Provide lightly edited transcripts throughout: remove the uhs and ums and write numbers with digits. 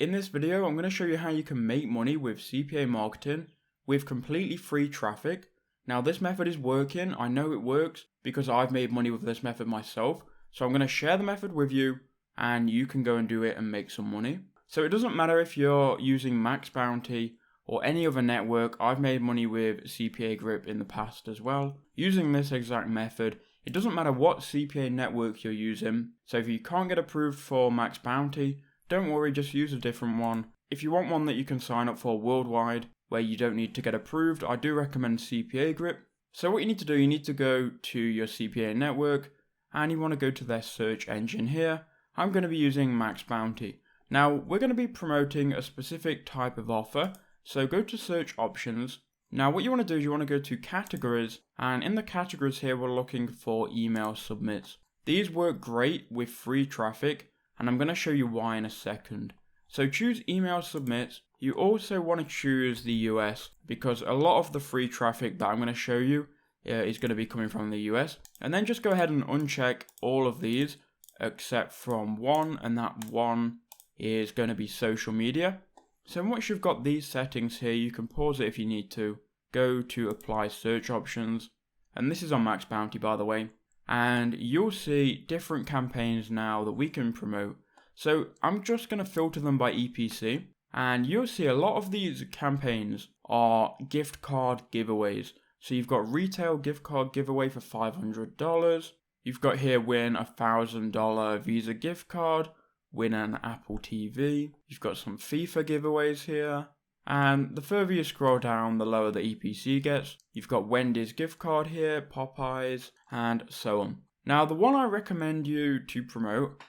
In this video, I'm going to show you how you can make money with CPA marketing with completely free traffic. Now this method is working. I know it works because I've made money with this method myself. So I'm going to share the method with you and you can go and do it and make some money. So it doesn't matter if you're using Max Bounty or any other network. I've made money with CPA Grip in the past as well using this exact method. It doesn't matter what CPA network you're using. So if you can't get approved for Max Bounty, don't worry, just use a different one. If you want one that you can sign up for worldwide, where you don't need to get approved, I do recommend CPA Grip. So what you need to do, you need to go to your CPA network, and you want to go to their search engine here. I'm going to be using Max Bounty. Now, we're going to be promoting a specific type of offer, so go to search options. Now, what you want to do is you want to go to categories, and in the categories here, we're looking for email submits. These work great with free traffic, and I'm going to show you why in a second. So choose email submits. You also want to choose the US because a lot of the free traffic that I'm going to show you is going to be coming from the US. And then just go ahead and uncheck all of these except from one, and that one is going to be social media. So once you've got these settings here, you can pause it if you need to. Go to apply search options. And this is on Max Bounty, by the way. And you'll see different campaigns now that we can promote. So I'm just going to filter them by EPC, and you'll see a lot of these campaigns are gift card giveaways. So you've got retail gift card giveaway for $500. You've got here win a $1,000 Visa gift card, win an Apple TV. You've got some FIFA giveaways here. And the further you scroll down, the lower the EPC gets. You've got Wendy's gift card here, Popeyes, and so on. Now, the one I recommend you to promote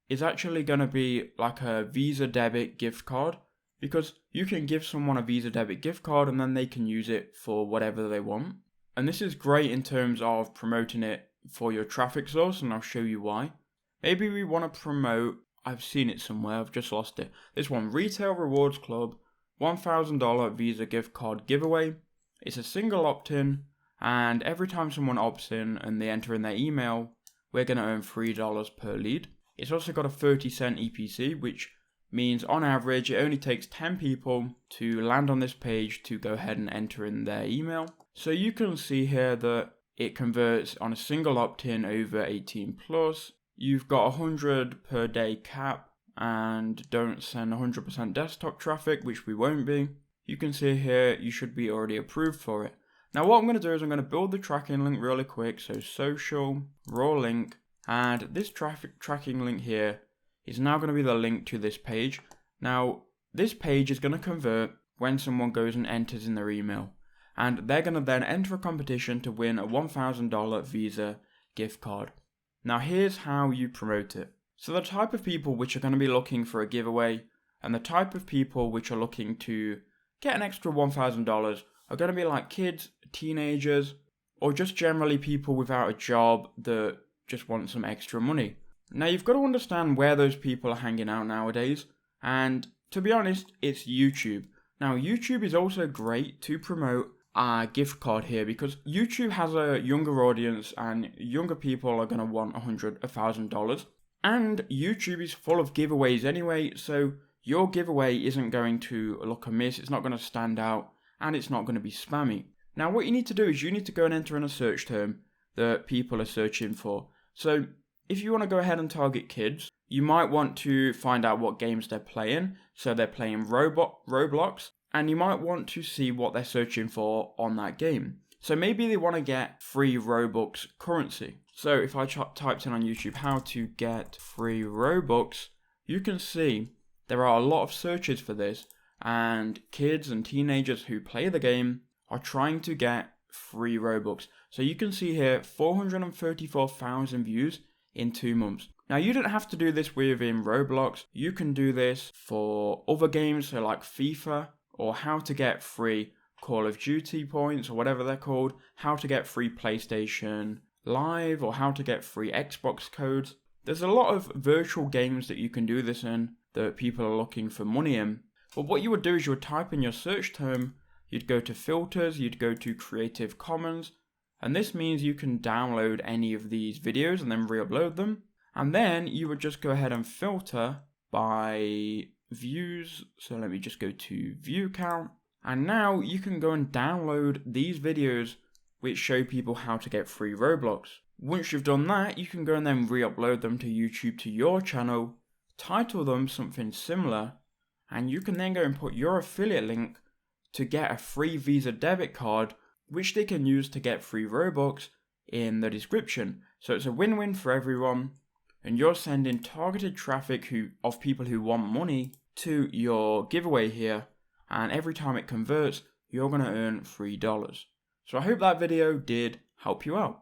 is actually going to be like a Visa debit gift card, because you can give someone a Visa debit gift card and then they can use it for whatever they want. And this is great in terms of promoting it for your traffic source, and I'll show you why. Maybe we want to promote, I've seen it somewhere, I've just lost it. This one, Retail Rewards Club. $1,000 Visa gift card giveaway. It's a single opt-in, and every time someone opts in and they enter in their email, we're going to earn $3 per lead. It's also got a 30-cent EPC, which means on average it only takes 10 people to land on this page to go ahead and enter in their email. So you can see here that it converts on a single opt-in over 18 plus. You've got 100 per day cap, and don't send 100% desktop traffic, which we won't be. You can see here you should be already approved for it. Now what I'm going to do is I'm going to build the tracking link really quick. So social, raw link, and this tracking link here is now going to be the link to this page. Now this page is going to convert when someone goes and enters in their email, and they're going to then enter a competition to win a $1,000 Visa gift card. Now here's how you promote it. So the type of people which are going to be looking for a giveaway and the type of people which are looking to get an extra $1,000 are going to be like kids, teenagers, or just generally people without a job that just want some extra money. Now you've got to understand where those people are hanging out nowadays, and to be honest, it's YouTube. Now YouTube is also great to promote a gift card here because YouTube has a younger audience and younger people are going to want $1,000. And YouTube is full of giveaways anyway, so your giveaway isn't going to look amiss, it's not going to stand out, and it's not going to be spammy. Now what you need to do is you need to go and enter in a search term that people are searching for. So if you want to go ahead and target kids, you might want to find out what games they're playing. So they're playing Roblox, and you might want to see what they're searching for on that game. So maybe they want to get free Robux currency. So if I typed in on YouTube how to get free Robux, you can see there are a lot of searches for this, and kids and teenagers who play the game are trying to get free Robux. So you can see here 434,000 views in 2 months. Now you don't have to do this within Roblox. You can do this for other games, so like FIFA, or how to get free Call of Duty points, or whatever they're called, how to get free PlayStation Live, or how to get free Xbox codes. There's a lot of virtual games that you can do this in that people are looking for money in. But what you would do is you would type in your search term, you'd go to filters, you'd go to Creative Commons, and this means you can download any of these videos and then re-upload them. And then you would just go ahead and filter by views. So let me just go to view count. And now you can go and download these videos which show people how to get free Roblox. Once you've done that, you can go and then re-upload them to YouTube to your channel, title them something similar, and you can then go and put your affiliate link to get a free Visa debit card, which they can use to get free Robux in the description. So it's a win-win for everyone, and you're sending targeted traffic of people who want money to your giveaway here, and every time it converts, you're going to earn $3. So I hope that video did help you out.